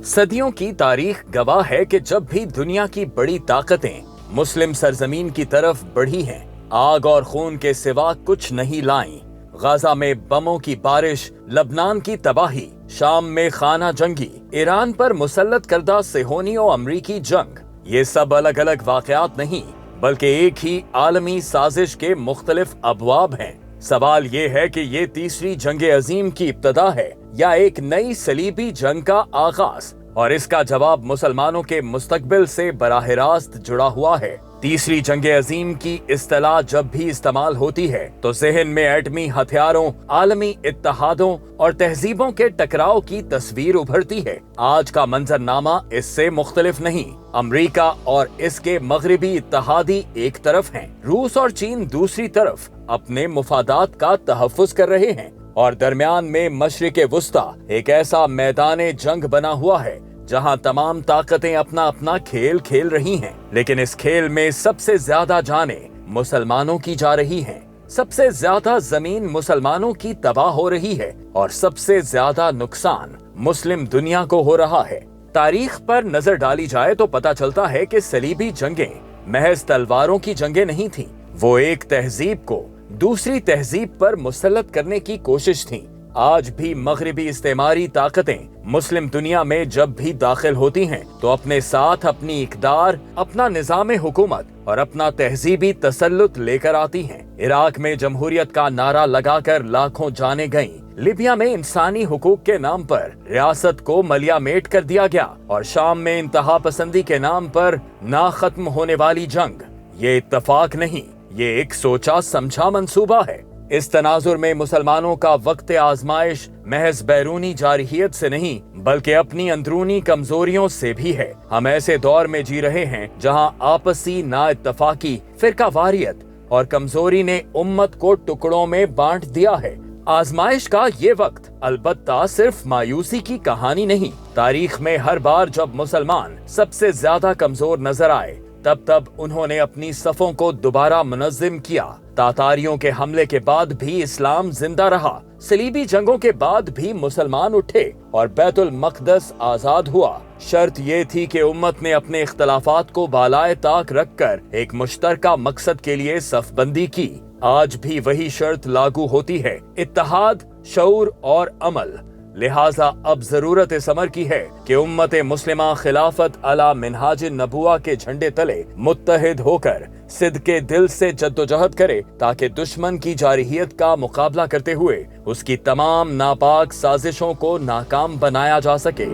सदियों की तारीख गवाह है कि जब भी दुनिया की बड़ी ताकतें मुस्लिम सरजमीन की तरफ बढ़ी हैं, आग और खून के सिवा कुछ नहीं लाईं। गाजा में बमों की बारिश, लबनान की तबाही, शाम में खाना जंगी, ईरान पर मुसल्लत करदा सेहोनियो अमरीकी जंग, ये सब अलग अलग वाकयात नहीं बल्कि एक ही आलमी साजिश के मुख्तलिफ अबवाब हैं। सवाल ये है कि ये तीसरी जंग अजीम की इब्तदा है या एक नई सलीबी जंग का आगाज, और इसका जवाब मुसलमानों के मुस्तकबिल से बराह रास्त जुड़ा हुआ है। तीसरी जंग अजीम की इस्तिलाह जब भी इस्तेमाल होती है तो ज़हन में एटमी हथियारों, आलमी इत्तेहादों और तहजीबों के टकराव की तस्वीर उभरती है। आज का मंजरनामा इससे मुख्तलिफ नहीं। अमरीका और इसके मगरबी इत्तेहादी एक तरफ हैं, रूस और चीन दूसरी तरफ अपने मुफादात का तहफ़्फ़ुज़ कर रहे हैं, और दरमियान में मशरिक़े वुस्ता एक ऐसा मैदान जंग बना हुआ है जहां तमाम ताकतें अपना अपना खेल खेल रही हैं। लेकिन इस खेल में सबसे ज्यादा जानें मुसलमानों की जा रही हैं, सबसे ज्यादा जमीन मुसलमानों की तबाह हो रही है, और सबसे ज्यादा नुकसान मुस्लिम दुनिया को हो रहा है। तारीख पर नजर डाली जाए तो पता चलता है कि सलीबी जंगें महज तलवारों की जंगें नहीं थीं, वो एक तहजीब को दूसरी तहजीब पर मुसल्लत करने की कोशिश थी। आज भी मगरबी इस्तेमारी ताकतें मुस्लिम दुनिया में जब भी दाखिल होती हैं तो अपने साथ अपनी इक़दार, अपना निज़ाम हुकूमत और अपना तहजीबी तसल्लुत लेकर आती हैं। इराक में जमहूरियत का नारा लगाकर लाखों जानें गईं। लिबिया में इंसानी हुकूक के नाम पर रियासत को मलियामेट कर दिया गया, और शाम में इंतहा पसंदी के नाम पर ना खत्म होने वाली जंग। ये इत्तफाक नहीं, ये एक सोचा समझा मंसूबा है। इस तनाजुर में मुसलमानों का वक्त आजमाइश महज बैरूनी जारहियत से नहीं बल्कि अपनी अंदरूनी कमजोरियों से भी है। हम ऐसे दौर में जी रहे हैं जहां आपसी ना इत्तफाकी, फिरकावारियत और कमजोरी ने उम्मत को टुकड़ों में बांट दिया है। आजमाइश का ये वक्त अलबत्ता सिर्फ मायूसी की कहानी नहीं। तारीख में हर बार जब मुसलमान सबसे ज्यादा कमजोर नजर आए तब उन्होंने अपनी सफों को दोबारा मुनज़्ज़िम किया। तातारियों के हमले के बाद भी इस्लाम जिंदा रहा, सलीबी जंगों के बाद भी मुसलमान उठे और बैतुल मक़दस आजाद हुआ। शर्त ये थी कि उम्मत ने अपने इख्तलाफात को बालाए ताक रखकर एक मुश्तरका मकसद के लिए सफबंदी की। आज भी वही शर्त लागू होती है, इत्तेहाद, शऊर और अमल। लिहाजा अब जरूरत इस अमर की है कि उम्मत मुस्लिमा खिलाफत अला मिनहाज नबुआ के झंडे तले मुत्तहिद होकर सिद्के दिल से जद्दोजहद करे, ताकि दुश्मन की जारहियत का मुकाबला करते हुए उसकी तमाम नापाक साजिशों को नाकाम बनाया जा सके।